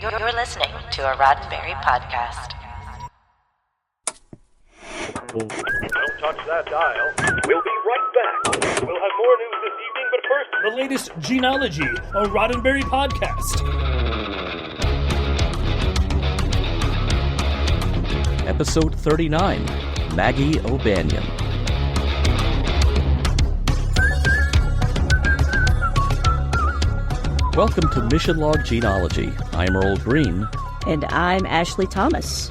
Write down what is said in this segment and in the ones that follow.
You're listening to a Roddenberry podcast. Don't touch that dial. We'll be right back. We'll have more news this evening, but first... The latest Gene-ology, a Roddenberry podcast. Episode 39, Maggie O'Bannion. Welcome to Mission Log Gene-ology. I'm Earl Green. And I'm Ashley Thomas.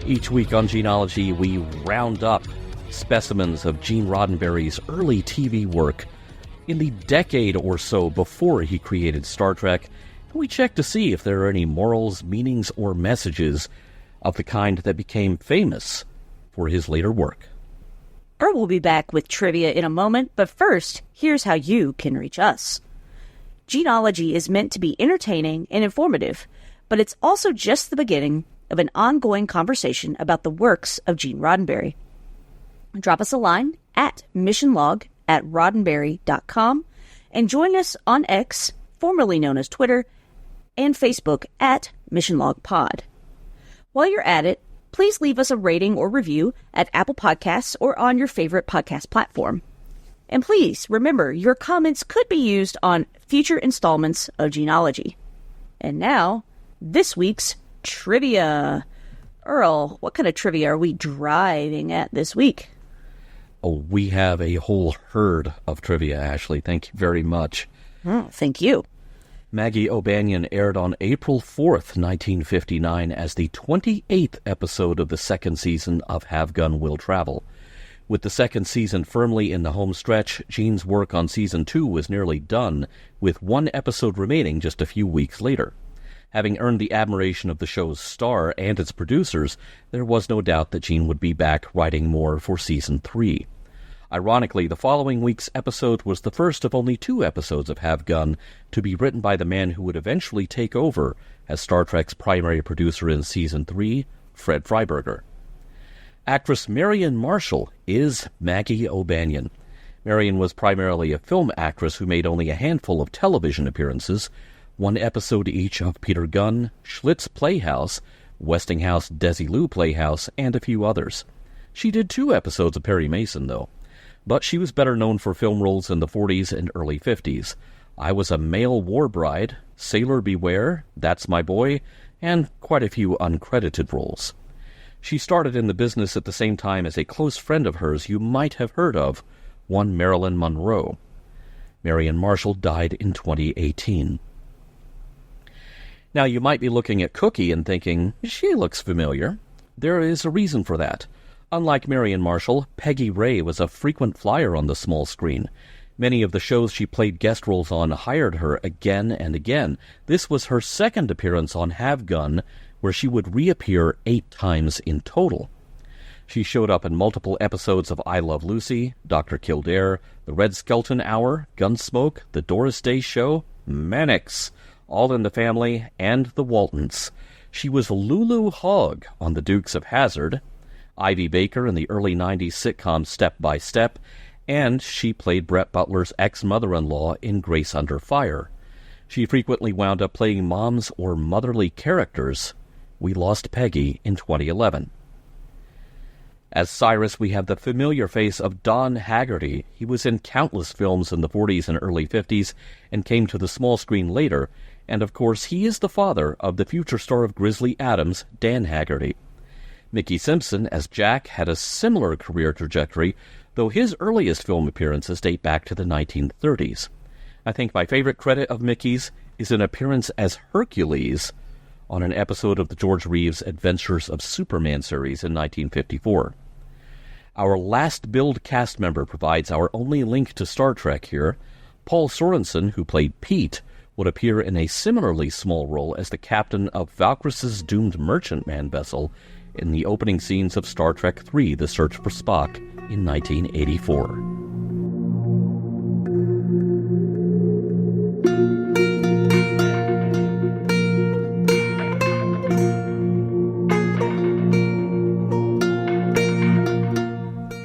Each week on Gene-ology, we round up specimens of Gene Roddenberry's early TV work in the decade or so before he created Star Trek, and we check to see if there are any morals, meanings, or messages of the kind that became famous for his later work. Earl will be back with trivia in a moment, but first, here's how you can reach us. Gene-ology is meant to be entertaining and informative, but it's also just the beginning of an ongoing conversation about the works of Gene Roddenberry. Drop us a line at missionlog@roddenberry.com and join us on X, formerly known as Twitter, and Facebook at missionlogpod. While you're at it, please leave us a rating or review at Apple Podcasts or on your favorite podcast platform. And please remember, your comments could be used on future installments of Gene-ology. And now, this week's trivia. Earl, what kind of trivia are we driving at this week? Oh, we have a whole herd of trivia, Ashley. Thank you very much. Thank you. Maggie O'Bannion aired on April 4th, 1959 as the 28th episode of the second season of Have Gun, Will Travel. With the second season firmly in the home stretch, Gene's work on Season 2 was nearly done, with one episode remaining just a few weeks later. Having earned the admiration of the show's star and its producers, there was no doubt that Gene would be back writing more for Season 3. Ironically, the following week's episode was the first of only 2 episodes of Have Gun to be written by the man who would eventually take over as Star Trek's primary producer in Season 3, Fred Freiberger. Actress Marion Marshall is Maggie O'Bannion. Marion was primarily a film actress who made only a handful of television appearances, one episode each of Peter Gunn, Schlitz Playhouse, Westinghouse Desilu Playhouse, and a few others. She did 2 episodes of Perry Mason, though. But she was better known for film roles in the 40s and early 50s. I Was a Male War Bride, Sailor Beware, That's My Boy, and quite a few uncredited roles. She started in the business at the same time as a close friend of hers you might have heard of, one Marilyn Monroe. Marion Marshall died in 2018. Now, you might be looking at Cookie and thinking, she looks familiar. There is a reason for that. Unlike Marion Marshall, Peggy Ray was a frequent flyer on the small screen. Many of the shows she played guest roles on hired her again and again. This was her second appearance on Have Gun, where she would reappear 8 times in total. She showed up in multiple episodes of I Love Lucy, Dr. Kildare, The Red Skelton Hour, Gunsmoke, The Doris Day Show, Mannix, All in the Family, and The Waltons. She was Lulu Hogg on The Dukes of Hazzard, Ivy Baker in the early 90s sitcom Step by Step, and she played Brett Butler's ex-mother-in-law in Grace Under Fire. She frequently wound up playing moms or motherly characters. We lost Peggy in 2011. As Cyrus, we have the familiar face of Don Haggerty. He was in countless films in the 40s and early 50s and came to the small screen later, and of course he is the father of the future star of Grizzly Adams, Dan Haggerty. Mickey Simpson, as Jack, had a similar career trajectory, though his earliest film appearances date back to the 1930s. I think my favorite credit of Mickey's is an appearance as Hercules on an episode of the George Reeves Adventures of Superman series in 1954. Our last billed cast member provides our only link to Star Trek here. Paul Sorensen, who played Pete, would appear in a similarly small role as the captain of Valkrus's doomed merchantman vessel in the opening scenes of Star Trek III, The Search for Spock, in 1984.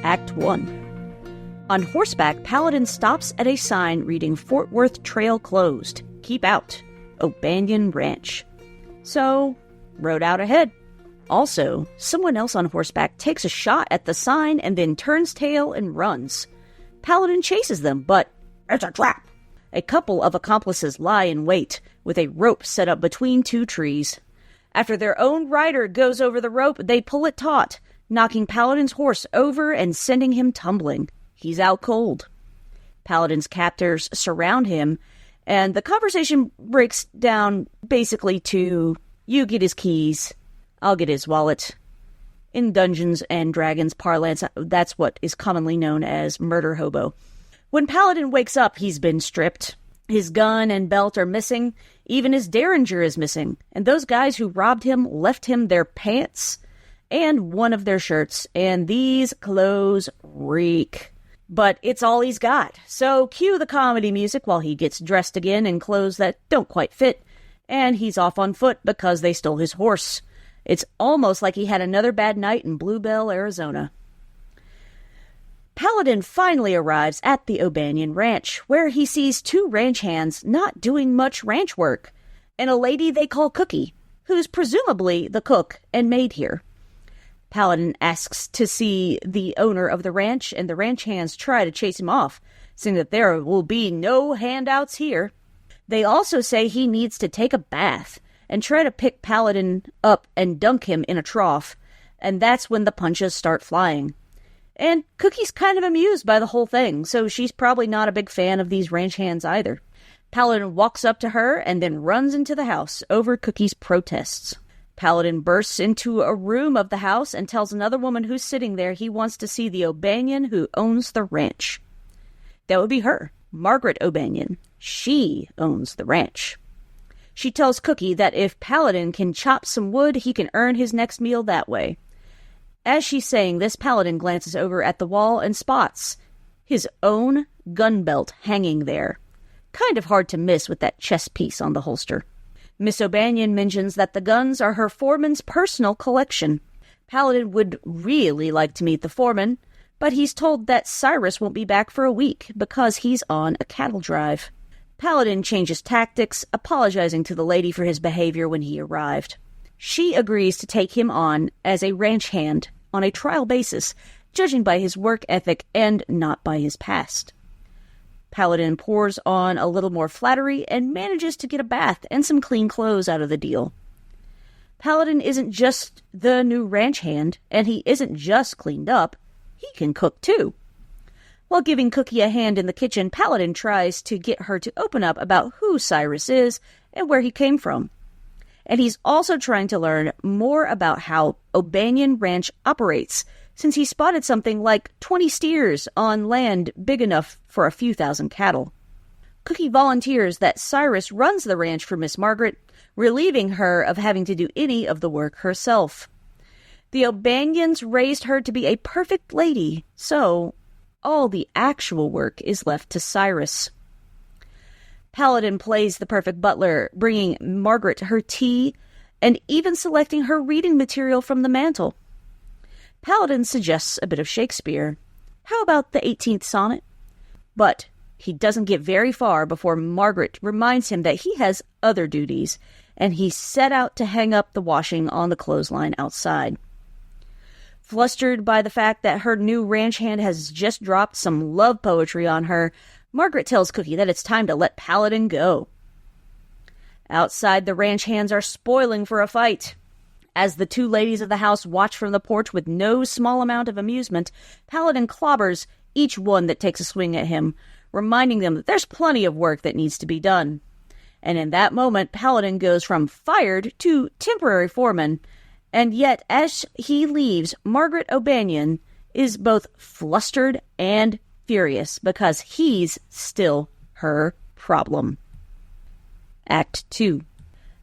Act 1. On horseback, Paladin stops at a sign reading Fort Worth Trail closed. Keep out. O'Bannion Ranch. so rode out ahead. Also, someone else on horseback takes a shot at the sign and then turns tail and runs. Paladin chases them, but it's a trap. A couple of accomplices lie in wait, with a rope set up between two trees. After their own rider goes over the rope, they pull it taut, knocking Paladin's horse over and sending him tumbling. He's out cold. Paladin's captors surround him, and the conversation breaks down basically to, you get his keys, I'll get his wallet. In Dungeons and Dragons parlance, that's what is commonly known as murder hobo. When Paladin wakes up, he's been stripped. His gun and belt are missing. Even his derringer is missing. And those guys who robbed him left him their pants and one of their shirts. And these clothes reek. But it's all he's got. So cue the comedy music while he gets dressed again in clothes that don't quite fit. And he's off on foot because they stole his horse. It's almost like he had another bad night in Bluebell, Arizona. Paladin finally arrives at the O'Bannion Ranch, where he sees two ranch hands not doing much ranch work, and a lady they call Cookie, who's presumably the cook and maid here. Paladin asks to see the owner of the ranch, and the ranch hands try to chase him off, saying that there will be no handouts here. They also say he needs to take a bath, and try to pick Paladin up and dunk him in a trough, and that's when the punches start flying. And Cookie's kind of amused by the whole thing, so she's probably not a big fan of these ranch hands either. Paladin walks up to her and then runs into the house over Cookie's protests. Paladin bursts into a room of the house and tells another woman who's sitting there he wants to see the O'Bannion who owns the ranch. That would be her, Margaret O'Bannion. She owns the ranch. She tells Cookie that if Paladin can chop some wood, he can earn his next meal that way. As she's saying this, Paladin glances over at the wall and spots his own gun belt hanging there. Kind of hard to miss with that chest piece on the holster. Miss O'Bannion mentions that the guns are her foreman's personal collection. Paladin would really like to meet the foreman, but he's told that Cyrus won't be back for a week because he's on a cattle drive. Paladin changes tactics, apologizing to the lady for his behavior when he arrived. She agrees to take him on as a ranch hand on a trial basis, judging by his work ethic and not by his past. Paladin pours on a little more flattery and manages to get a bath and some clean clothes out of the deal. Paladin isn't just the new ranch hand, and he isn't just cleaned up, he can cook too. While giving Cookie a hand in the kitchen, Paladin tries to get her to open up about who Cyrus is and where he came from. And he's also trying to learn more about how O'Bannion Ranch operates, since he spotted something like 20 steers on land big enough for a few thousand cattle. Cookie volunteers that Cyrus runs the ranch for Miss Margaret, relieving her of having to do any of the work herself. The O'Bannions raised her to be a perfect lady, so all the actual work is left to Cyrus. Paladin plays the perfect butler, bringing Margaret her tea and even selecting her reading material from the mantel. Paladin suggests a bit of Shakespeare. How about the 18th sonnet? But he doesn't get very far before Margaret reminds him that he has other duties, and he set out to hang up the washing on the clothesline outside. Flustered by the fact that her new ranch hand has just dropped some love poetry on her, Margaret tells Cookie that it's time to let Paladin go. Outside, the ranch hands are spoiling for a fight. As the two ladies of the house watch from the porch with no small amount of amusement, Paladin clobbers each one that takes a swing at him, reminding them that there's plenty of work that needs to be done. And in that moment, Paladin goes from fired to temporary foreman, and yet as he leaves, Margaret O'Bannion is both flustered and furious because he's still her problem. Act 2.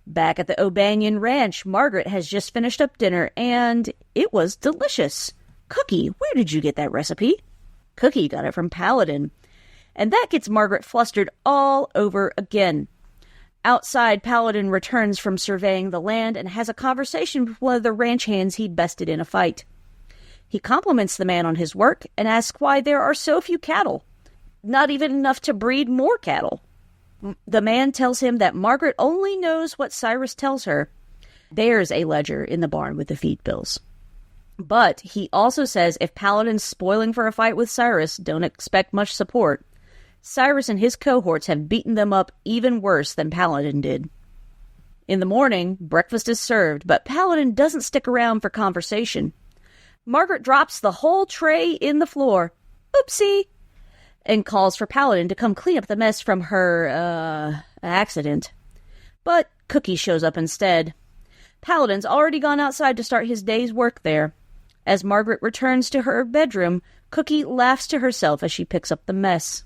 Back at the O'Bannion Ranch, Margaret has just finished up dinner, and it was delicious. Cookie, where did you get that recipe? Cookie got it from Paladin. And that gets Margaret flustered all over again. Outside, Paladin returns from surveying the land and has a conversation with one of the ranch hands he'd bested in a fight. He compliments the man on his work and asks why there are so few cattle. Not even enough to breed more cattle. The man tells him that Margaret only knows what Cyrus tells her, There's a ledger in the barn with the feed bills. But he also says if Paladin's spoiling for a fight with Cyrus, don't expect much support. Cyrus and his cohorts have beaten them up even worse than Paladin did. In the morning, breakfast is served, but Paladin doesn't stick around for conversation. Margaret drops the whole tray in the floor, oopsie, and calls for Paladin to come clean up the mess from her, accident. But Cookie shows up instead. Paladin's already gone outside to start his day's work there. As Margaret returns to her bedroom, Cookie laughs to herself as she picks up the mess.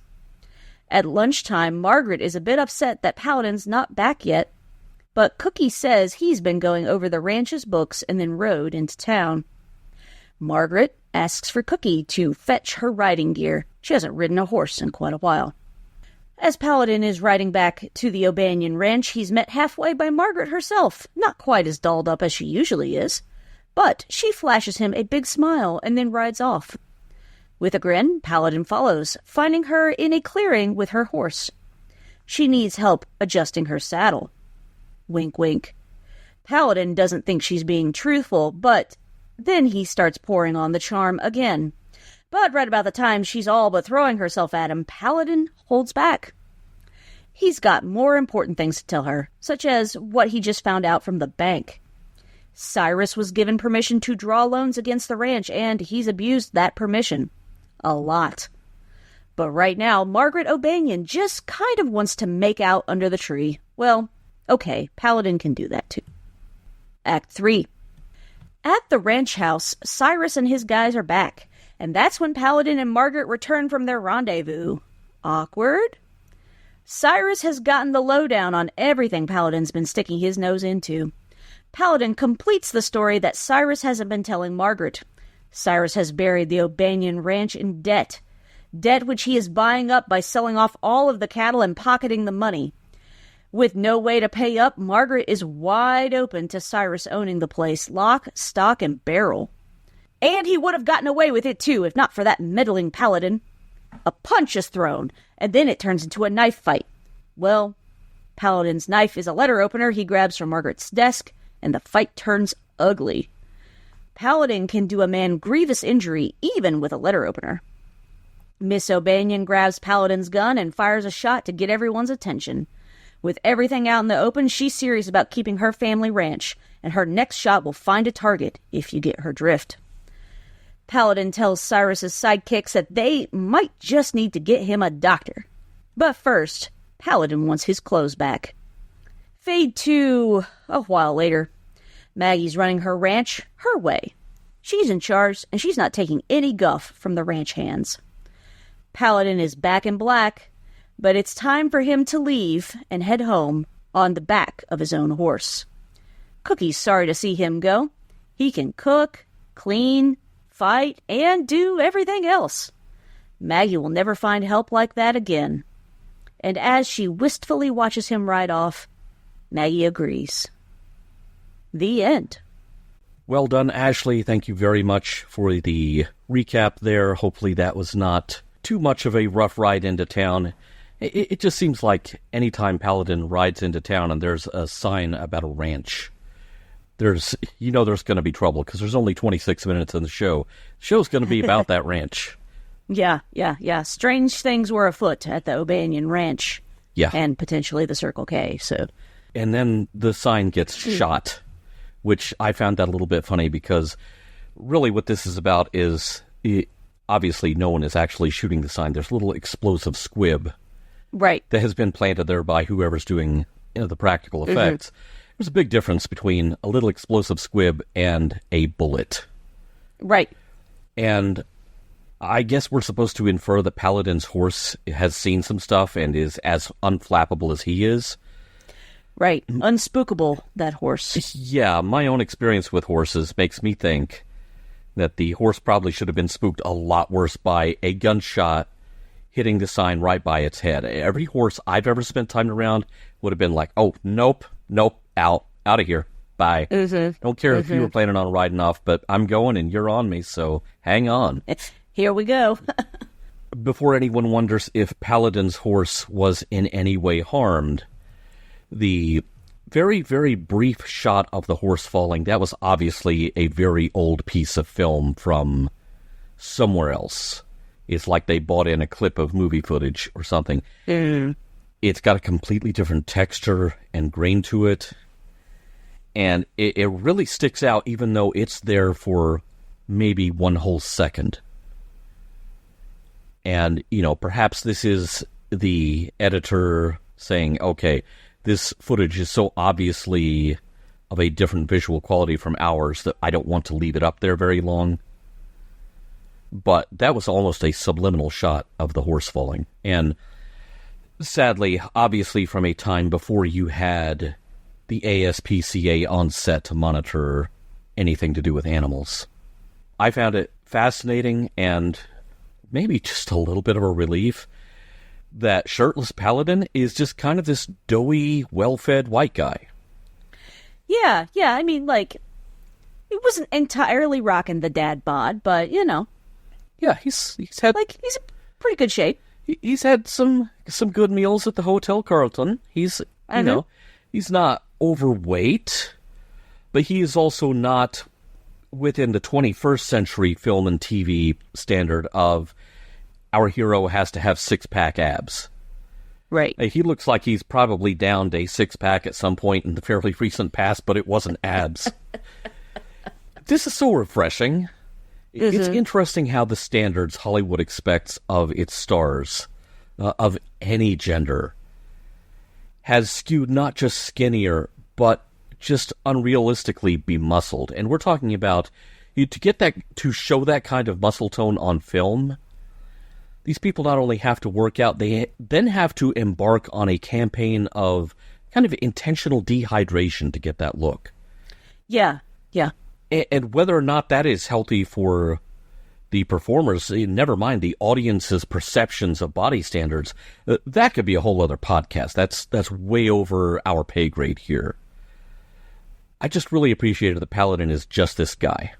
At lunchtime, Margaret is a bit upset that Paladin's not back yet, but Cookie says he's been going over the ranch's books and then rode into town. Margaret asks for Cookie to fetch her riding gear. She hasn't ridden a horse in quite a while. As Paladin is riding back to the O'Bannion ranch, he's met halfway by Margaret herself, not quite as dolled up as she usually is. But she flashes him a big smile and then rides off. With a grin, Paladin follows, finding her in a clearing with her horse. She needs help adjusting her saddle. Wink, wink. Paladin doesn't think she's being truthful, but then he starts pouring on the charm again. But right about the time she's all but throwing herself at him, Paladin holds back. He's got more important things to tell her, such as what he just found out from the bank. Cyrus was given permission to draw loans against the ranch, and he's abused that permission. A lot. But right now, Margaret O'Bannion just kind of wants to make out under the tree. Well, okay, Paladin can do that too. Act 3. At the ranch house, Cyrus and his guys are back, and that's when Paladin and Margaret return from their rendezvous. Awkward? Cyrus has gotten the lowdown on everything Paladin's been sticking his nose into. Paladin completes the story that Cyrus hasn't been telling Margaret. Cyrus has buried the O'Bannion ranch in debt. Debt which he is buying up by selling off all of the cattle and pocketing the money. With no way to pay up, Margaret is wide open to Cyrus owning the place, lock, stock, and barrel. And he would have gotten away with it too, if not for that meddling Paladin. A punch is thrown, and then it turns into a knife fight. Well, Paladin's knife is a letter opener he grabs from Margaret's desk, and the fight turns ugly. Paladin can do a man grievous injury even with a letter opener. Miss O'Bannion grabs Paladin's gun and fires a shot to get everyone's attention. With everything out in the open, she's serious about keeping her family ranch, and her next shot will find a target, if you get her drift. Paladin tells Cyrus's sidekicks that they might just need to get him a doctor. But first, Paladin wants his clothes back. Fade to a while later. Maggie's running her ranch her way. She's in charge, and she's not taking any guff from the ranch hands. Paladin is back in black, but it's time for him to leave and head home on the back of his own horse. Cookie's sorry to see him go. He can cook, clean, fight, and do everything else. Maggie will never find help like that again. And as she wistfully watches him ride off, Maggie agrees. The end. Well done, Ashley. Thank you very much for the recap there. Hopefully that was not too much of a rough ride into town. It just seems like anytime Paladin rides into town and there's a sign about a ranch, there's going to be trouble because there's only 26 minutes in the show. The show's going to be about that ranch. Yeah. Strange things were afoot at the O'Bannion ranch. Yeah. And potentially the Circle K, so... And then the sign gets shot, which I found that a little bit funny because really what this is about is, obviously no one is actually shooting the sign. There's a little explosive squib. Right. That has been planted there by whoever's doing the practical effects. Mm-hmm. There's a big difference between a little explosive squib and a bullet. Right. And I guess we're supposed to infer that Paladin's horse has seen some stuff and is as unflappable as he is. Right. Unspookable, that horse. Yeah, my own experience with horses makes me think that the horse probably should have been spooked a lot worse by a gunshot hitting the sign right by its head. Every horse I've ever spent time around would have been like, oh, nope, out of here, bye. Mm-hmm. Don't care if you were planning on riding off, but I'm going and you're on me, so hang on. Here we go. Before anyone wonders if Paladin's horse was in any way harmed, the very, very brief shot of the horse falling. That was obviously a very old piece of film from somewhere else. It's like they bought in a clip of movie footage or something. It's got a completely different texture and grain to it. And it really sticks out, even though it's there for maybe one whole second. And, perhaps this is the editor saying, okay, this footage is so obviously of a different visual quality from ours that I don't want to leave it up there very long. But that was almost a subliminal shot of the horse falling. And sadly, obviously from a time before you had the ASPCA on set to monitor anything to do with animals. I found it fascinating and maybe just a little bit of a relief that shirtless Paladin is just kind of this doughy, well-fed white guy. Yeah, I mean, he wasn't entirely rocking the dad bod, but, Yeah, he's had... he's in pretty good shape. He's had some good meals at the Hotel Carlton. He's, he's not overweight, but he is also not within the 21st century film and TV standard of our hero has to have six-pack abs. Right. He looks like he's probably downed a six-pack at some point in the fairly recent past, but it wasn't abs. This is so refreshing. It's interesting how the standards Hollywood expects of its stars, of any gender, has skewed not just skinnier, but just unrealistically be-muscled. And we're talking about, to show that kind of muscle tone on film, these people not only have to work out, they then have to embark on a campaign of kind of intentional dehydration to get that look. Yeah. And whether or not that is healthy for the performers, never mind the audience's perceptions of body standards, that could be a whole other podcast. That's way over our pay grade here. I just really appreciated that Paladin is just this guy.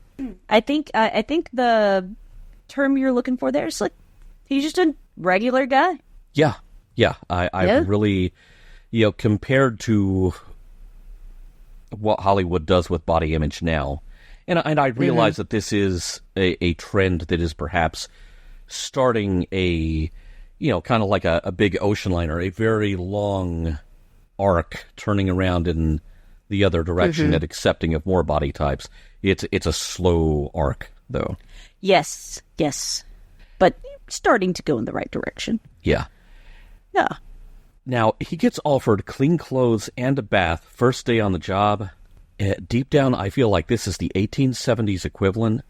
I think the term you're looking for there is he's just a regular guy. Yeah. I really, compared to what Hollywood does with body image now, and I realize that this is a trend that is perhaps starting kind of like a big ocean liner, a very long arc turning around in the other direction and accepting of more body types. It's a slow arc, though. Yes. But starting to go in the right direction. Yeah. Now, he gets offered clean clothes and a bath first day on the job. Deep down, I feel like this is the 1870s equivalent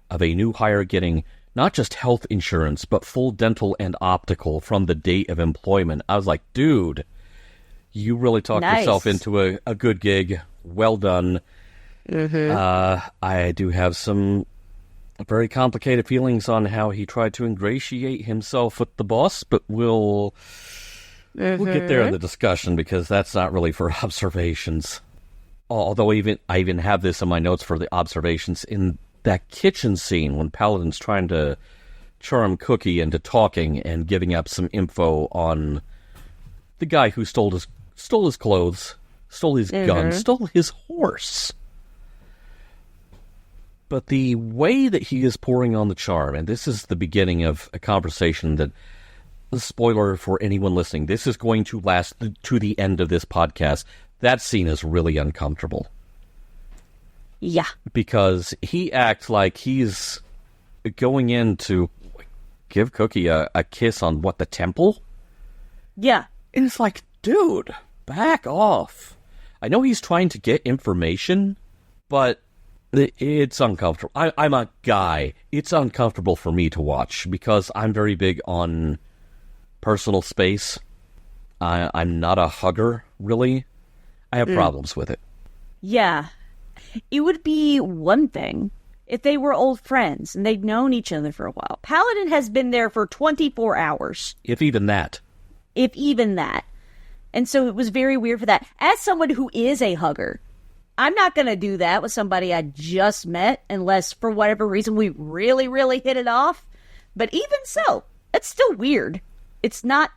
of a new hire getting not just health insurance, but full dental and optical from the date of employment. I was like, dude, you really talked yourself into a good gig. Well done. I do have some very complicated feelings on how he tried to ingratiate himself with the boss, but we'll get there in the discussion because that's not really for observations. Although I even have this in my notes for the observations in that kitchen scene when Paladin's trying to charm Cookie into talking and giving up some info on the guy who stole his clothes, stole his gun, stole his horse. But the way that he is pouring on the charm, and this is the beginning of a conversation that, spoiler for anyone listening, this is going to last to the end of this podcast. That scene is really uncomfortable. Yeah. Because he acts like he's going in to give Cookie a kiss on, the temple? Yeah. And it's like, dude, back off. I know he's trying to get information, but it's uncomfortable. I'm a guy. It's uncomfortable for me to watch because I'm very big on personal space. I'm not a hugger, really. I have problems with it. Yeah. It would be one thing if they were old friends and they'd known each other for a while. Paladin has been there for 24 hours. If even that. And so it was very weird for that. As someone who is a hugger, I'm not going to do that with somebody I just met unless for whatever reason we really, really hit it off. But even so, it's still weird. It's not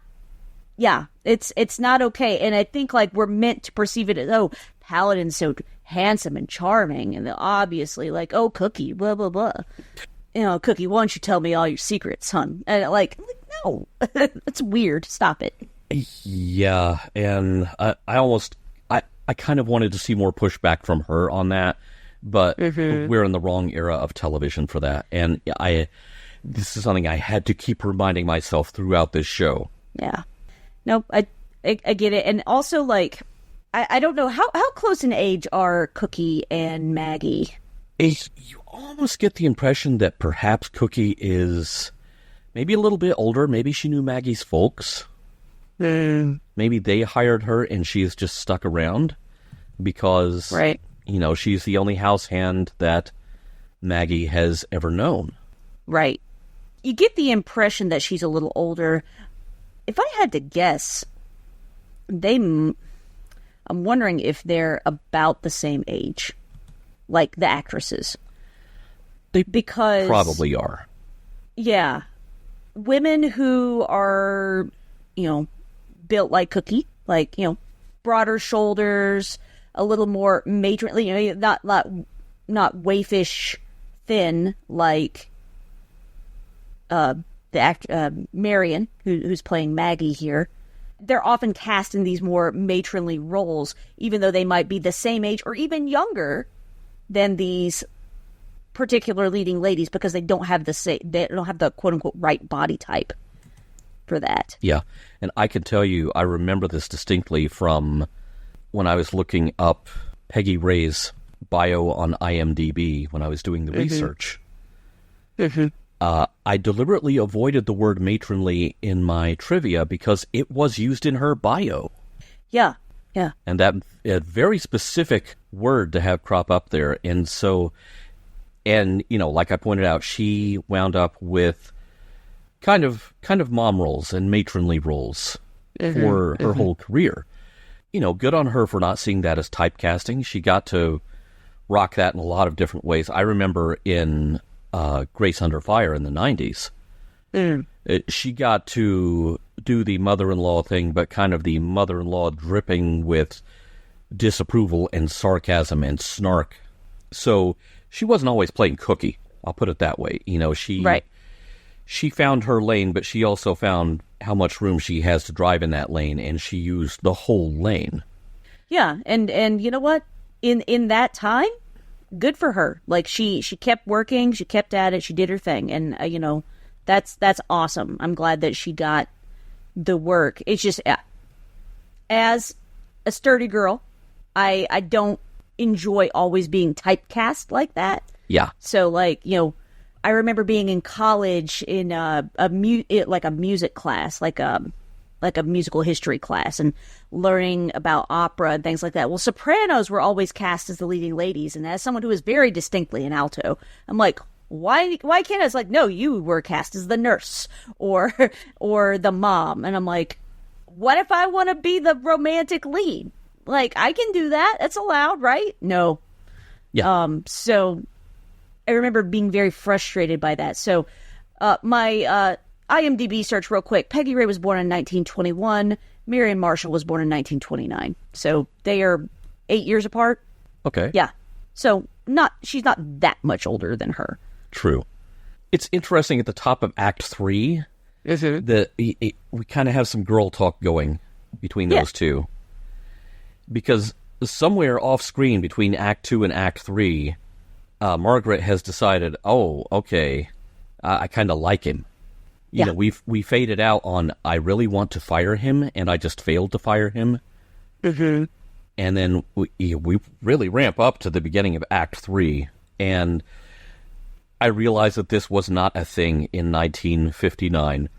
yeah, it's not okay. And I think, like, we're meant to perceive it as, oh, Paladin's so handsome and charming, and obviously, like, oh, Cookie, blah, blah, blah. You know, Cookie, why don't you tell me all your secrets, hun? And like no, it's weird. Stop it. Yeah, and I kind of wanted to see more pushback from her on that, but we're in the wrong era of television for that. And this is something I had to keep reminding myself throughout this show. Yeah. Nope, I get it. And also, like, I don't know, how close in age are Cookie and Maggie? You almost get the impression that perhaps Cookie is maybe a little bit older. Maybe she knew Maggie's folks. Maybe they hired her and she's just stuck around because, right, you know, she's the only house hand that Maggie has ever known. Right. You get the impression that she's a little older. If I had to guess, I'm wondering if they're about the same age, like the actresses. Because probably are. Yeah. Women who are, you know, built like Cookie, like, you know, broader shoulders, a little more matronly, you know, not waifish thin like the actor Marion, who's playing Maggie here. They're often cast in these more matronly roles, even though they might be the same age or even younger than these particular leading ladies, because they don't have the quote unquote right body type for that. Yeah, and I can tell you, I remember this distinctly from when I was looking up Peggy Ray's bio on IMDb when I was doing the research. I deliberately avoided the word matronly in my trivia because it was used in her bio. Yeah, yeah. And that a very specific word to have crop up there. And so, and, you know, like I pointed out, she wound up with kind of mom roles and matronly roles for her whole career. You know, good on her for not seeing that as typecasting. She got to rock that in a lot of different ways. I remember in Grace Under Fire in the 90s, she got to do the mother-in-law thing, but kind of the mother-in-law dripping with disapproval and sarcasm and snark. So she wasn't always playing Cookie, I'll put it that way. You know, she found her lane, but she also found how much room she has to drive in that lane, and she used the whole lane. Yeah, and you know what? In that time, good for her. Like, she kept working, she kept at it, she did her thing, and you know, that's awesome. I'm glad that she got the work. It's just, as a sturdy girl, I don't enjoy always being typecast like that. Yeah. So, like, you know, I remember being in college in a music class, like a musical history class, and learning about opera and things like that. Well, sopranos were always cast as the leading ladies, and as someone who is very distinctly an alto, I'm like, why can't I? It's like, no, you were cast as the nurse or the mom, and I'm like, what if I want to be the romantic lead? Like, I can do that. That's allowed, right? No. Yeah. So I remember being very frustrated by that. So my IMDb search real quick. Peggy Ray was born in 1921. Marion Marshall was born in 1929. So they are 8 years apart. Okay. Yeah. So she's not that much older than her. True. It's interesting at the top of Act 3 that we kind of have some girl talk going between those two. Because somewhere off screen between Act 2 and Act 3, Margaret has decided, oh, okay, I kind of like him. You know, we faded out on, I really want to fire him, and I just failed to fire him. And then we really ramp up to the beginning of Act 3, and I realized that this was not a thing in 1959.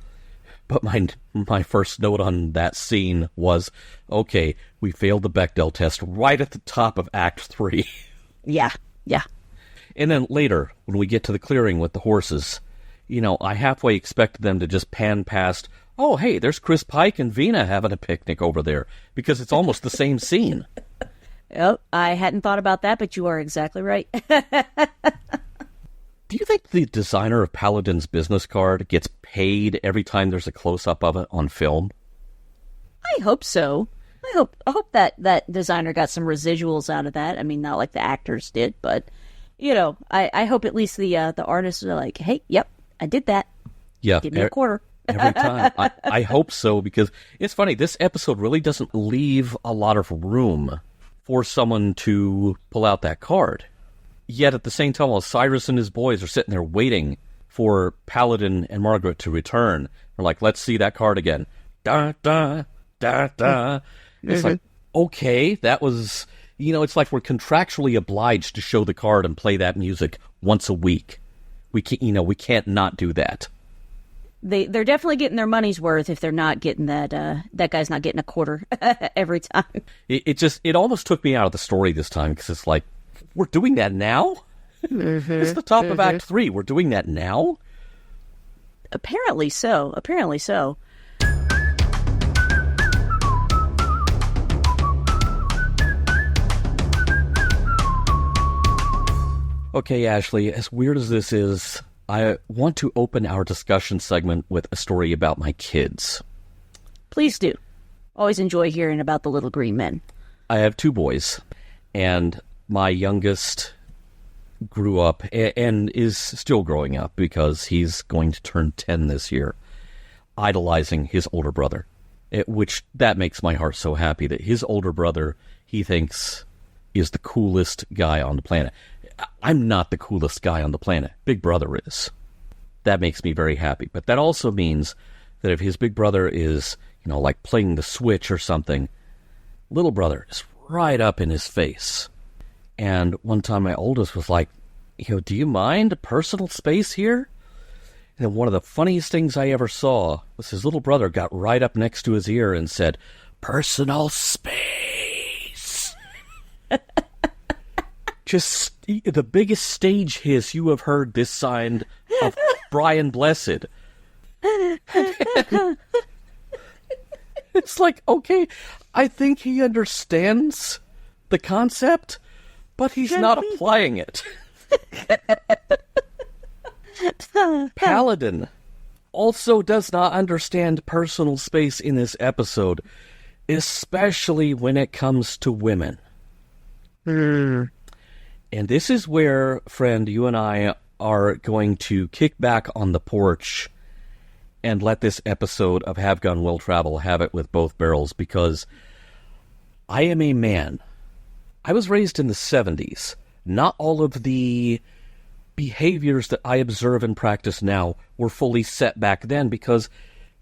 But my first note on that scene was, okay, we failed the Bechdel test right at the top of Act 3. Yeah. And then later, when we get to the clearing with the horses, you know, I halfway expected them to just pan past, oh, hey, there's Chris Pike and Vina having a picnic over there, because it's almost the same scene. Oh, I hadn't thought about that, but you are exactly right. Do you think the designer of Paladin's business card gets paid every time there's a close-up of it on film? I hope so. I hope that designer got some residuals out of that. I mean, not like the actors did, but I hope at least the artists are like, hey, yep, I did that. Yeah, give me a quarter. Every time. I hope so, because it's funny, this episode really doesn't leave a lot of room for someone to pull out that card. Yet at the same time, while Cyrus and his boys are sitting there waiting for Paladin and Margaret to return, they're like, let's see that card again. Da, da, da, da. It's like, okay, that was, it's like we're contractually obliged to show the card and play that music once a week. We can't, we can't not do that. They're definitely getting their money's worth if they're not getting that guy's not getting a quarter every time. It almost took me out of the story this time, because it's like, we're doing that now? It's the top of Act 3. We're doing that now? Apparently so. Okay, Ashley, as weird as this is, I want to open our discussion segment with a story about my kids. Please do. Always enjoy hearing about the little green men. I have 2 boys, and my youngest grew up and is still growing up because he's going to turn 10 this year, idolizing his older brother, which that makes my heart so happy that his older brother, he thinks, is the coolest guy on the planet. I'm not the coolest guy on the planet. Big Brother is. That makes me very happy. But that also means that if his big brother is, like playing the Switch or something, little brother is right up in his face. And one time my oldest was like, do you mind personal space here? And one of the funniest things I ever saw was his little brother got right up next to his ear and said, personal space. Just the biggest stage hiss you have heard this side of Brian Blessed. It's like, okay, I think he understands the concept, but he's not applying it. Paladin also does not understand personal space in this episode, especially when it comes to women. And this is where, friend, you and I are going to kick back on the porch and let this episode of Have Gun Will Travel have it with both barrels, because I am a man. I was raised in the 70s. Not all of the behaviors that I observe and practice now were fully set back then, because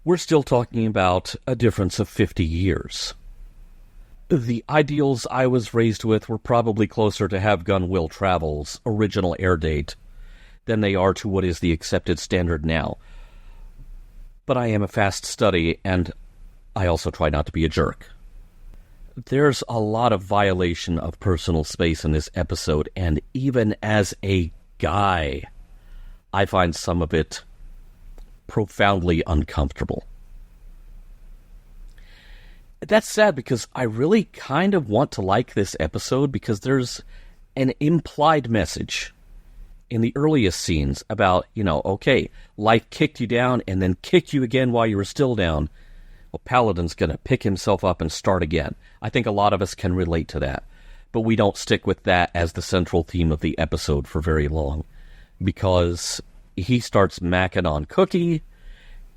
we're still talking about a difference of 50 years. The ideals I was raised with were probably closer to Have Gun Will Travel's original air date than they are to what is the accepted standard now. But I am a fast study, and I also try not to be a jerk. There's a lot of violation of personal space in this episode, and even as a guy, I find some of it profoundly uncomfortable. That's sad, because I really kind of want to like this episode, because there's an implied message in the earliest scenes about, okay, life kicked you down and then kicked you again while you were still down. Well, Paladin's going to pick himself up and start again. I think a lot of us can relate to that. But we don't stick with that as the central theme of the episode for very long, because he starts macking on Cookie,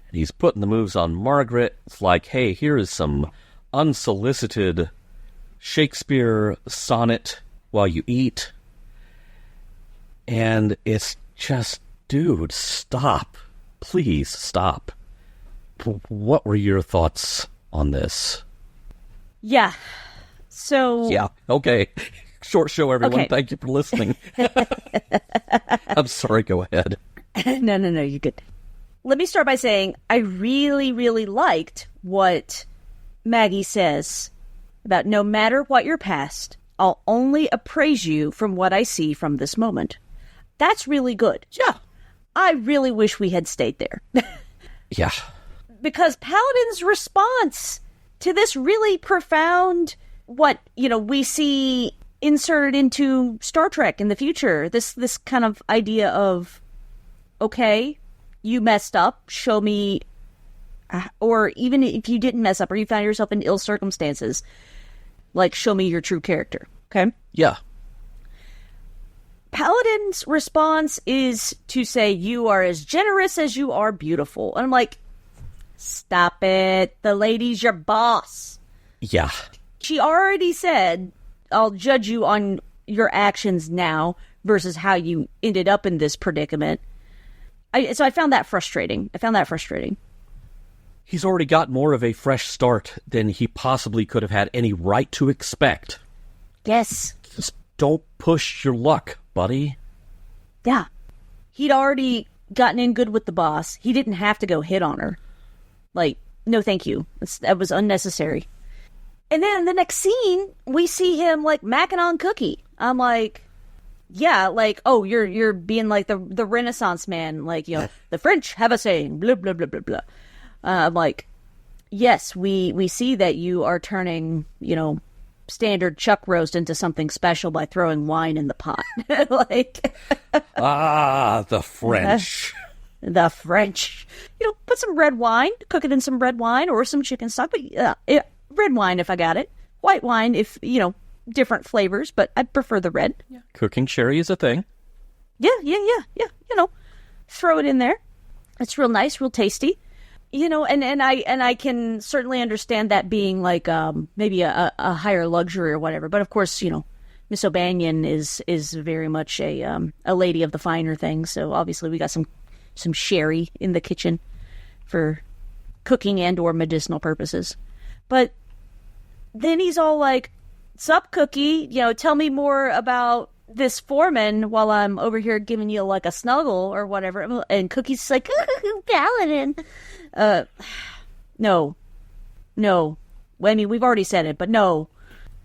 and he's putting the moves on Margaret. It's like, hey, here is some unsolicited Shakespeare sonnet while you eat. And it's just, dude, stop. Please stop. What were your thoughts on this? Yeah. So... Yeah, okay. Short show, everyone. Okay. Thank you for listening. I'm sorry, go ahead. No, you're good. Let me start by saying I really, really liked what Maggie says about no matter what your past, I'll only appraise you from what I see from this moment. That's really good. Yeah. I really wish we had stayed there. Yeah. Because Paladin's response to this really profound, we see inserted into Star Trek in the future, this kind of idea of, okay, you messed up, show me or even if you didn't mess up or you found yourself in ill circumstances, like, show me your true character, okay? Yeah. Paladin's response is to say, you are as generous as you are beautiful. And I'm like, stop it. The lady's your boss. Yeah. She already said, I'll judge you on your actions now versus how you ended up in this predicament. So I found that frustrating. He's already got more of a fresh start than he possibly could have had any right to expect. Yes. Just don't push your luck, buddy. Yeah. He'd already gotten in good with the boss. He didn't have to go hit on her. Like, no thank you. That was unnecessary. And then in the next scene, we see him, like, macking on Cookie. I'm like, yeah, like, oh, you're being like the Renaissance man. Like, you know, the French have a saying, blah, blah, blah, blah, blah. I'm like, yes, we see that you are turning, you know, standard chuck roast into something special by throwing wine in the pot. Like, the French. The French. You know, put some red wine, cook it in some red wine or some chicken stock. But red wine if I got it. White wine if, you know, different flavors, but I prefer the red. Yeah. Cooking sherry is a thing. Yeah. You know, throw it in there. It's real nice, real tasty. You know, and I can certainly understand that being like maybe a higher luxury or whatever. But of course, you know, Miss O'Bannion is very much a lady of the finer things. So obviously we got some sherry in the kitchen for cooking and or medicinal purposes. But then he's all like, "Sup, Cookie? You know, tell me more about this foreman while I'm over here giving you like a snuggle or whatever." And Cookie's like, "Paladin." No. I mean, we've already said it, but no.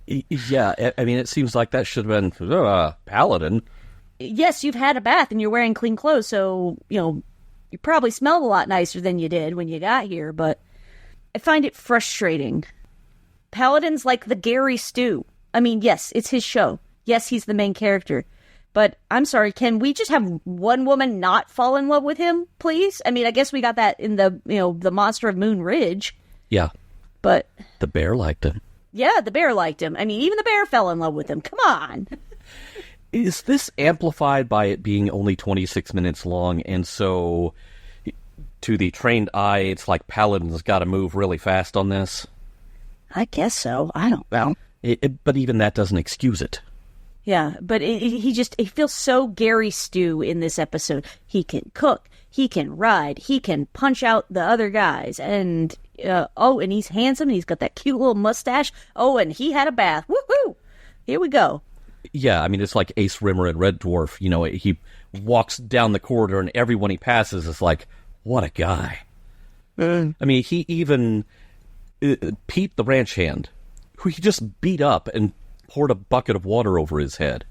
Yeah, I mean, it seems like that should have been Paladin. Yes, you've had a bath and you're wearing clean clothes, so, you know, you probably smelled a lot nicer than you did when you got here, but I find it frustrating. Paladin's like the Gary Stu. I mean, yes, it's his show. Yes, he's the main character. But I'm sorry, can we just have one woman not fall in love with him, please? I mean, I guess we got that in the Monster of Moon Ridge. Yeah. But the bear liked him. Yeah, the bear liked him. I mean, even the bear fell in love with him. Come on. Is this amplified by it being only 26 minutes long, and so to the trained eye, it's like Paladin's got to move really fast on this? I guess so. I don't know. But even that doesn't excuse it. Yeah, but he feels so Gary Stu in this episode. He can cook, he can ride, he can punch out the other guys, and and he's handsome, and he's got that cute little mustache. Oh, and he had a bath. Woohoo! Here we go. Yeah, I mean, it's like Ace Rimmer and Red Dwarf. You know, he walks down the corridor, and everyone he passes is like, what a guy. I mean, he even Pete the ranch hand, who he just beat up and poured a bucket of water over his head,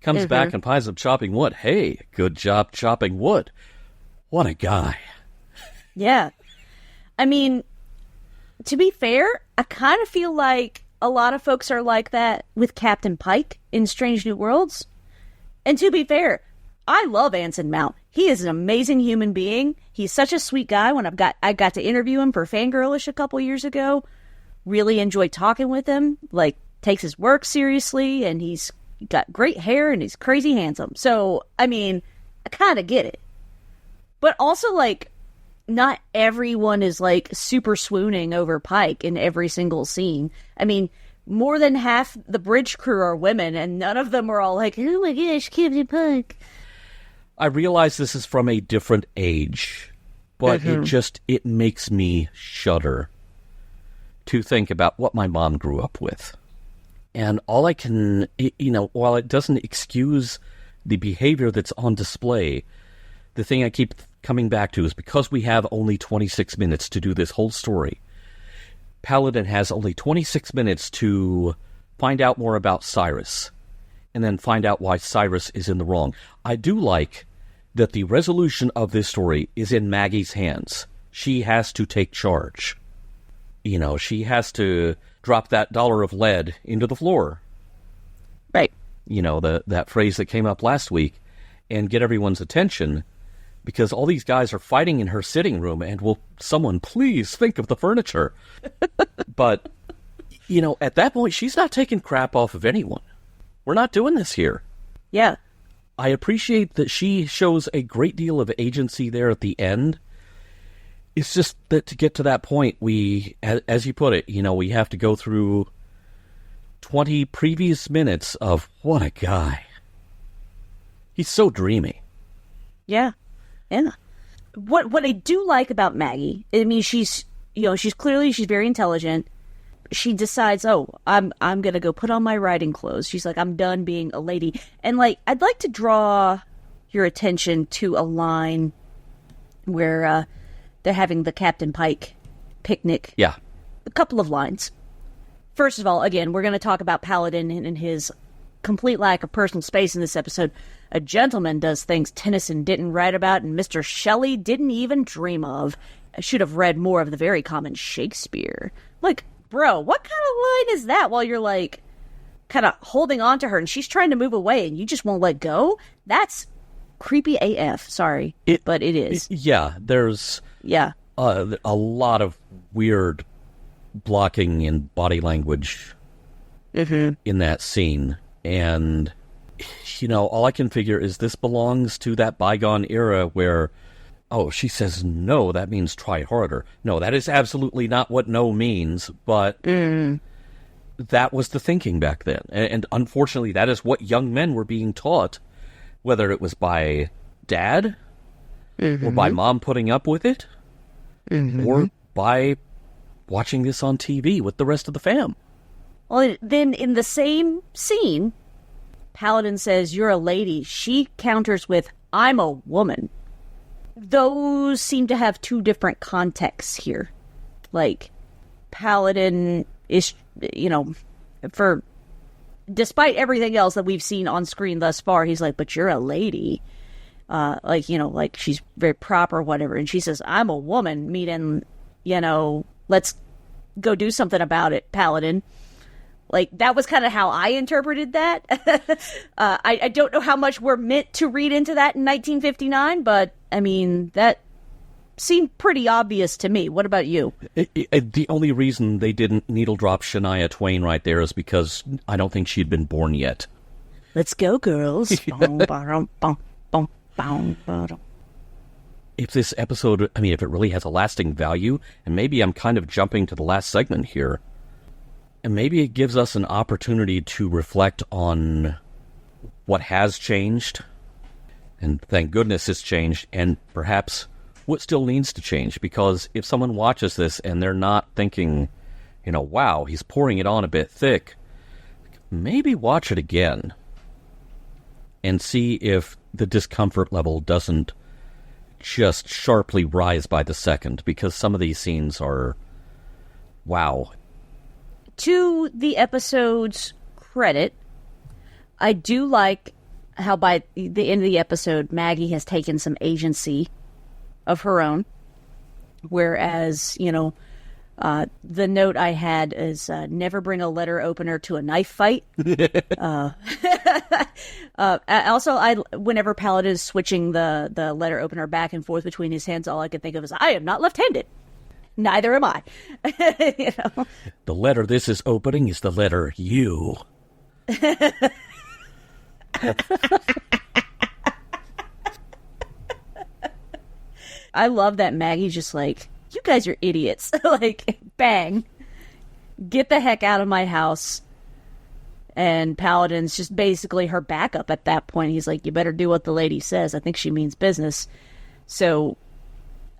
comes back and piles up chopping wood. Hey, good job chopping wood. What a guy. Yeah. I mean, to be fair, I kind of feel like a lot of folks are like that with Captain Pike in Strange New Worlds. And to be fair, I love Anson Mount. He is an amazing human being. He's such a sweet guy. When I got to interview him for Fangirlish a couple years ago, really enjoyed talking with him. Like, takes his work seriously, and he's got great hair, and he's crazy handsome. So, I mean, I kind of get it. But also, like, not everyone is, like, super swooning over Pike in every single scene. I mean, more than half the bridge crew are women, and none of them are all like, oh my gosh, Captain Pike. I realize this is from a different age, but it makes me shudder to think about what my mom grew up with. And all I can, while it doesn't excuse the behavior that's on display, the thing I keep coming back to is because we have only 26 minutes to do this whole story, Paladin has only 26 minutes to find out more about Cyrus, and then find out why Cyrus is in the wrong. I do like that the resolution of this story is in Maggie's hands. She has to take charge. She has to drop that dollar of lead into the floor. Right. That phrase that came up last week, and get everyone's attention because all these guys are fighting in her sitting room, and will someone please think of the furniture? But, at that point, she's not taking crap off of anyone. We're not doing this here. Yeah. I appreciate that she shows a great deal of agency there at the end. It's just that to get to that point, we, as you put it, we have to go through 20 previous minutes of what a guy. He's so dreamy. Yeah. Yeah. What I do like about Maggie, I mean, she's very intelligent. She decides, I'm going to go put on my riding clothes. She's like, I'm done being a lady. And, I'd like to draw your attention to a line where they're having the Captain Pike picnic. Yeah. A couple of lines. First of all, again, we're going to talk about Paladin and his complete lack of personal space in this episode. A gentleman does things Tennyson didn't write about and Mr. Shelley didn't even dream of. I should have read more of the very common Shakespeare. Bro, what kind of line is that while you're, kind of holding on to her and she's trying to move away and you just won't let go? That's creepy AF. Sorry, but it is. There's a lot of weird blocking in body language in that scene. And, all I can figure is this belongs to that bygone era where, she says no, that means try harder. No, that is absolutely not what no means, but that was the thinking back then. And unfortunately, that is what young men were being taught, whether it was by dad or by mom putting up with it or by watching this on TV with the rest of the fam. Well, then in the same scene, Paladin says, "You're a lady." She counters with, "I'm a woman." Those seem to have two different contexts here. Paladin is, despite everything else that we've seen on screen thus far, he's like, "But you're a lady." She's very proper, whatever. And she says, "I'm a woman," meaning, let's go do something about it, Paladin. That was kind of how I interpreted that. I don't know how much we're meant to read into that in 1959, but, I mean, that seemed pretty obvious to me. What about you? The only reason they didn't needle drop Shania Twain right there is because I don't think she'd been born yet. Let's go, girls. If this episode, if it really has a lasting value, and maybe I'm kind of jumping to the last segment here, and maybe it gives us an opportunity to reflect on what has changed, and thank goodness it's changed, and perhaps what still needs to change. Because if someone watches this and they're not thinking, wow, he's pouring it on a bit thick, maybe watch it again and see if the discomfort level doesn't just sharply rise by the second, because some of these scenes are, wow. To the episode's credit, I do like how by the end of the episode, Maggie has taken some agency of her own. Whereas, the note I had is never bring a letter opener to a knife fight. Also, whenever Paladin is switching the letter opener back and forth between his hands, all I could think of is, I am not left-handed. Neither am I. The letter this is opening is the letter U. I love that Maggie's just like, you guys are idiots. Bang. Get the heck out of my house. And Paladin's just basically her backup at that point. He's like, you better do what the lady says. I think she means business. So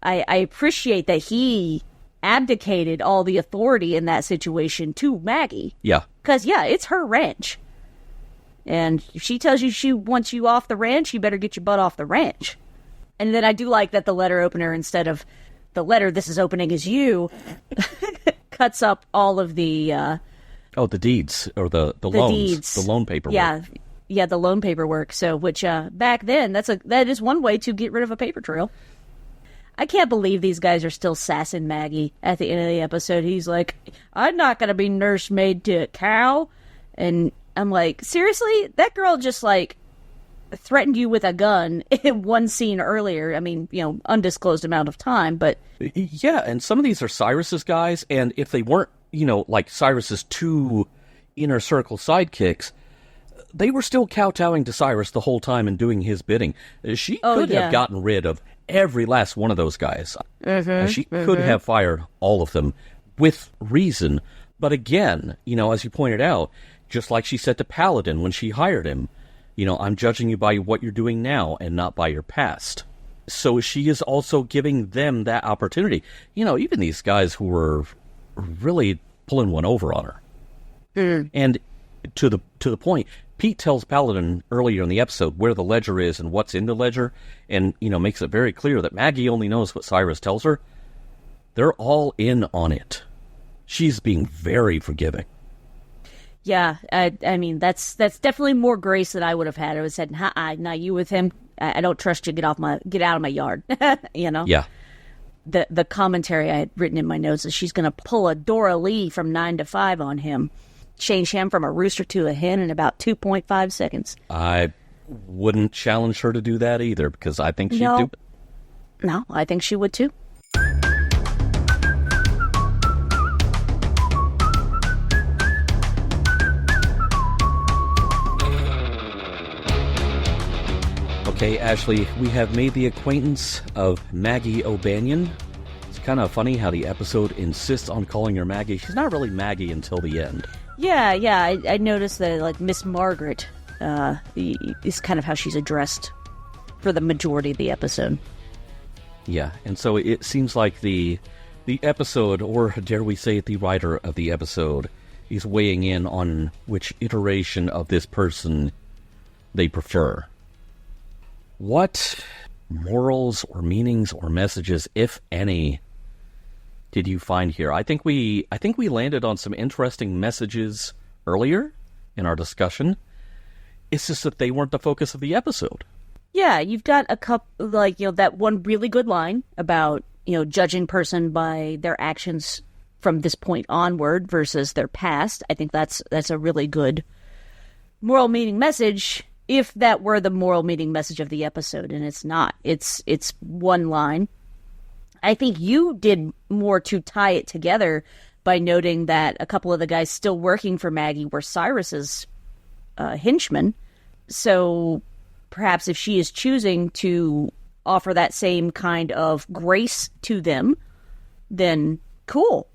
I appreciate that he abdicated all the authority in that situation to Maggie. Yeah. Because, it's her ranch. And if she tells you she wants you off the ranch, you better get your butt off the ranch. And then I do like that the letter opener, instead of the letter this is opening is you, cuts up all of the... the deeds, or the loans, deeds. The loan paperwork. Yeah, the loan paperwork. So, which back then, that is one way to get rid of a paper trail. I can't believe these guys are still sassing Maggie at the end of the episode. He's like, I'm not going to be nursemaid to a cow. And I'm like, seriously? That girl just threatened you with a gun in one scene earlier. I mean, undisclosed amount of time, but... Yeah, and some of these are Cyrus's guys, and if they weren't, like Cyrus's two inner circle sidekicks, they were still kowtowing to Cyrus the whole time and doing his bidding. She could have gotten rid of every last one of those guys. She could have fired all of them with reason. But again, as you pointed out, just like she said to Paladin when she hired him, I'm judging you by what you're doing now and not by your past. So she is also giving them that opportunity. Even these guys who were really pulling one over on her. And to the point, Pete tells Paladin earlier in the episode where the ledger is and what's in the ledger, and, makes it very clear that Maggie only knows what Cyrus tells her. They're all in on it. She's being very forgiving. Yeah, I mean, that's definitely more grace than I would have had. I would have said, nah, you with him, I don't trust you, get out of my yard, Yeah. The commentary I had written in my notes is she's going to pull a Dora Lee from 9 to 5 on him, change him from a rooster to a hen in about 2.5 seconds. I wouldn't challenge her to do that either, because I think she'd do it. No, I think she would too. Okay, Ashley, we have made the acquaintance of Maggie O'Bannion. It's kind of funny how the episode insists on calling her Maggie. She's not really Maggie until the end. Yeah, I noticed that, like, Miss Margaret is kind of how she's addressed for the majority of the episode. Yeah, and so it seems like the episode, or dare we say it, the writer of the episode, is weighing in on which iteration of this person they prefer. What morals or meanings or messages, if any, did you find here? I think we landed on some interesting messages earlier in our discussion. It's just that they weren't the focus of the episode. Yeah, you've got a couple, that one really good line about, judging person by their actions from this point onward versus their past. I think that's a really good moral meaning message, if that were the moral meaning message of the episode, and it's not. It's one line. I think you did more to tie it together by noting that a couple of the guys still working for Maggie were Cyrus's henchmen. So perhaps if she is choosing to offer that same kind of grace to them, then cool.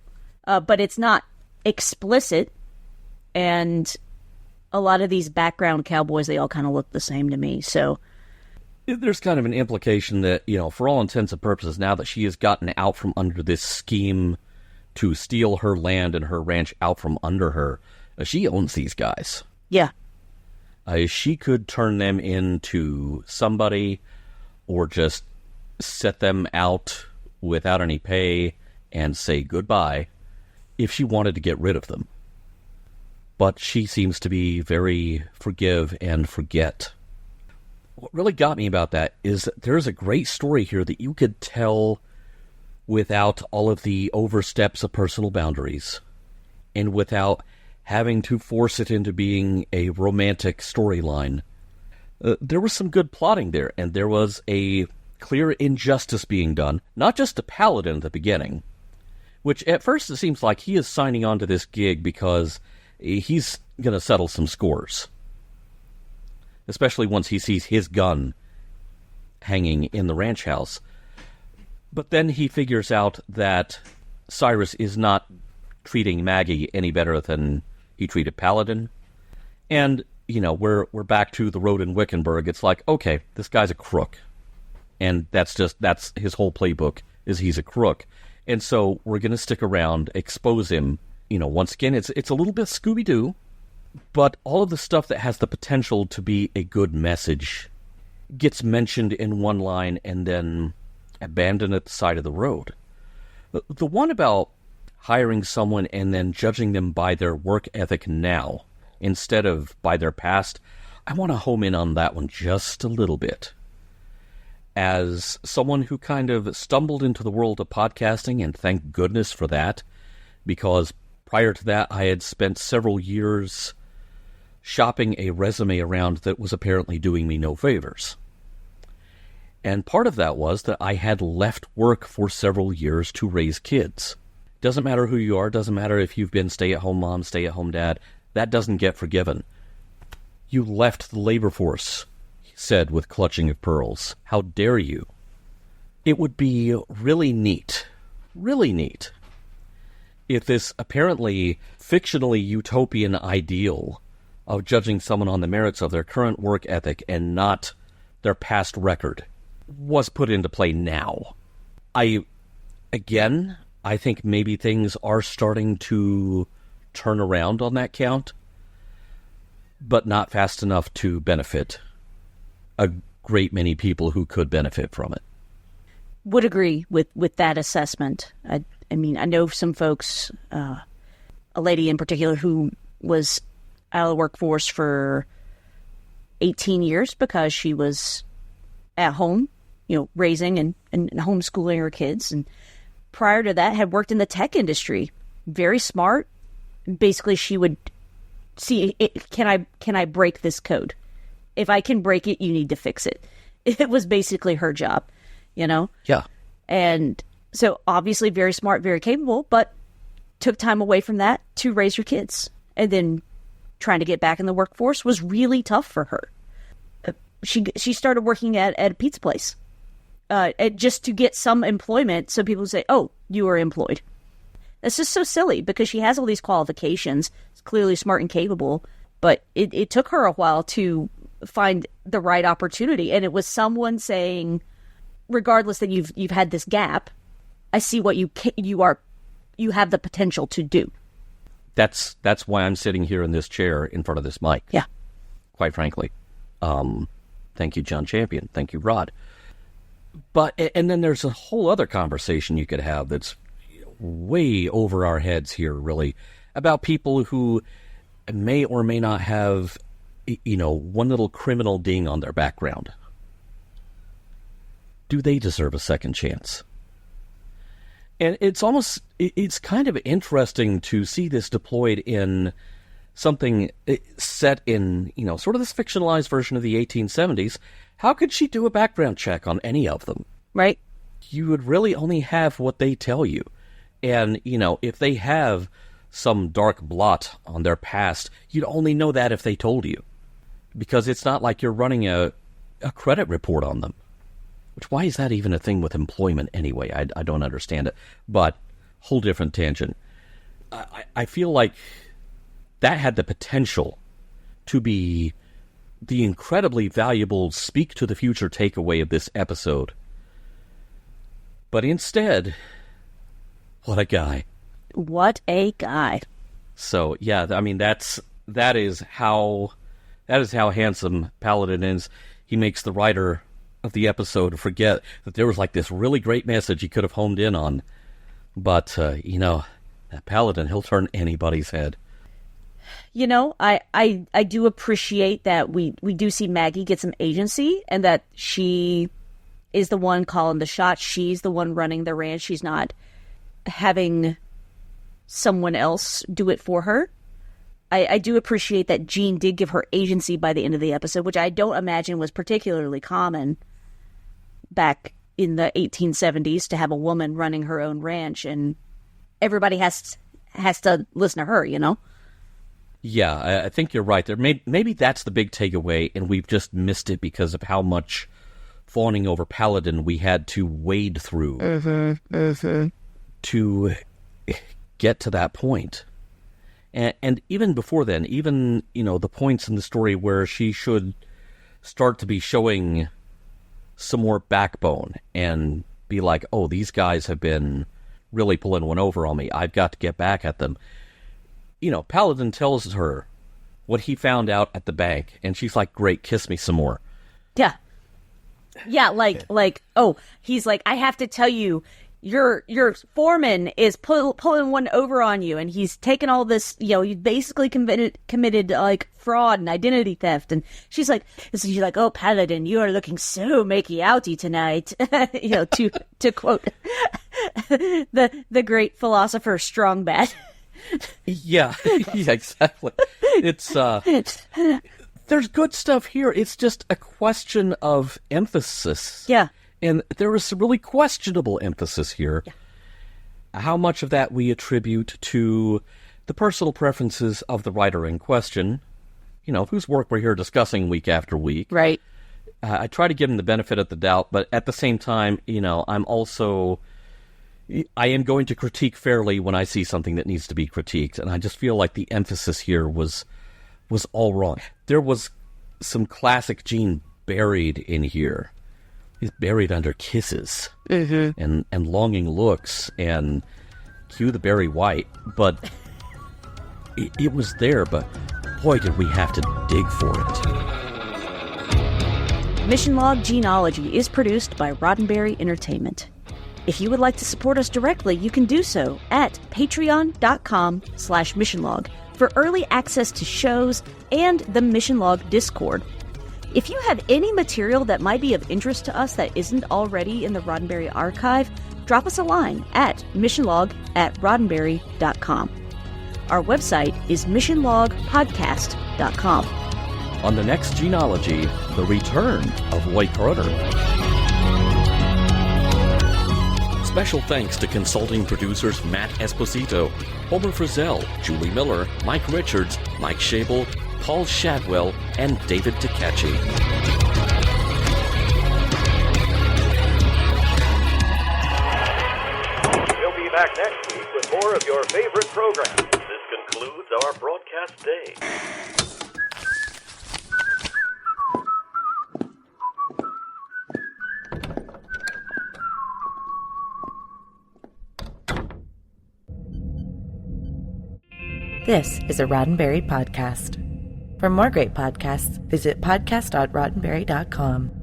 But it's not explicit, and a lot of these background cowboys, they all kind of look the same to me, so... There's kind of an implication that, for all intents and purposes, now that she has gotten out from under this scheme to steal her land and her ranch out from under her, she owns these guys. Yeah. She could turn them into somebody or just set them out without any pay and say goodbye if she wanted to get rid of them. But she seems to be very forgive and forget. What really got me about that is that there's a great story here that you could tell without all of the oversteps of personal boundaries and without having to force it into being a romantic storyline. There was some good plotting there, and there was a clear injustice being done, not just to Paladin at the beginning, which at first it seems like he is signing on to this gig because he's going to settle some scores. Especially once he sees his gun hanging in the ranch house. But then he figures out that Cyrus is not treating Maggie any better than he treated Paladin. And, we're back to the road in Wickenburg. It's like, okay, this guy's a crook. And that's his whole playbook, is he's a crook. And so we're going to stick around, expose him. Once again, it's a little bit Scooby-Doo, but all of the stuff that has the potential to be a good message gets mentioned in one line and then abandoned at the side of the road. The one about hiring someone and then judging them by their work ethic now instead of by their past, I want to home in on that one just a little bit. As someone who kind of stumbled into the world of podcasting, and thank goodness for that, because prior to that I had spent several years shopping a resume around that was apparently doing me no favors. And part of that was that I had left work for several years to raise kids. Doesn't matter who you are, doesn't matter if you've been stay-at-home mom, stay-at-home dad, that doesn't get forgiven. You left the labor force, he said with clutching of pearls. How dare you? It would be really neat, if this apparently fictionally utopian ideal of judging someone on the merits of their current work ethic and not their past record was put into play now. I think maybe things are starting to turn around on that count, but not fast enough to benefit a great many people who could benefit from it. Would agree with that assessment. I mean, I know some folks, a lady in particular who was out of the workforce for 18 years because she was at home, raising and homeschooling her kids. And prior to that, had worked in the tech industry. Very smart. Basically, she would see, can I break this code? If I can break it, you need to fix it. It was basically her job, Yeah. And so obviously very smart, very capable, but took time away from that to raise her kids. And then trying to get back in the workforce was really tough for her. She started working at a pizza place just to get some employment so people would say, oh, you are employed. That's just so silly because she has all these qualifications. It's clearly smart and capable, but it took her a while to find the right opportunity. And it was someone saying, regardless that you've had this gap, I see what you have the potential to do. That's why I'm sitting here in this chair in front of this mic. Yeah. Quite frankly. Thank you, John Champion. Thank you, Rod. But, and then there's a whole other conversation you could have that's way over our heads here, really, about people who may or may not have, one little criminal ding on their background. Do they deserve a second chance? And it's kind of interesting to see this deployed in something set in, sort of this fictionalized version of the 1870s. How could she do a background check on any of them? Right. You would really only have what they tell you. And, if they have some dark blot on their past, you'd only know that if they told you. Because it's not like you're running a credit report on them. Which, why is that even a thing with employment anyway? I don't understand it. But, whole different tangent. I feel like that had the potential to be the incredibly valuable speak to the future takeaway of this episode. But instead, what a guy. What a guy. So, yeah, I mean, that is how handsome Paladin is. He makes the writer of the episode forget that there was like this really great message he could have homed in on. But, that Paladin, he'll turn anybody's head. I do appreciate that we do see Maggie get some agency and that she is the one calling the shots. She's the one running the ranch. She's not having someone else do it for her. I do appreciate that Gene did give her agency by the end of the episode, which I don't imagine was particularly common back in the 1870s to have a woman running her own ranch and everybody has to listen to her, Yeah, I think you're right. Maybe that's the big takeaway, and we've just missed it because of how much fawning over Paladin we had to wade through to get to that point. And even before then, even, the points in the story where she should start to be showing some more backbone and be like, oh, these guys have been really pulling one over on me. I've got to get back at them. Paladin tells her what he found out at the bank, and she's like, great, kiss me some more. Yeah. Yeah, oh, he's like, I have to tell you, your foreman is pulling one over on you, and he's taken all this, you basically committed like fraud and identity theft. And she's like, oh, Paladin, you are looking so makey-outy tonight. to quote the great philosopher Strongbat. Yeah, yeah, exactly. It's there's good stuff here. It's just a question of emphasis. Yeah. And there is some really questionable emphasis here. Yeah. How much of that we attribute to the personal preferences of the writer in question, whose work we're here discussing week after week. Right. I try to give him the benefit of the doubt, but at the same time, I am going to critique fairly when I see something that needs to be critiqued, and I just feel like the emphasis here was all wrong. There was some classic Gene buried in here. He's buried under kisses and longing looks and cue the Barry White, but it was there, but boy, did we have to dig for it. Mission Log Gene-ology is produced by Roddenberry Entertainment. If you would like to support us directly, you can do so at patreon.com/missionlog for early access to shows and the Mission Log Discord. If you have any material that might be of interest to us that isn't already in the Roddenberry archive, drop us a line at missionlog@roddenberry.com. Our website is missionlogpodcast.com. On the next Gene-ology, the return of Roy Carter. Special thanks to consulting producers Matt Esposito, Homer Frizzell, Julie Miller, Mike Richards, Mike Schabel, Paul Shadwell, and David Takachi. We'll be back next week with more of your favorite programs. This concludes our broadcast day. This is a Roddenberry podcast. For more great podcasts, visit podcast.roddenberry.com.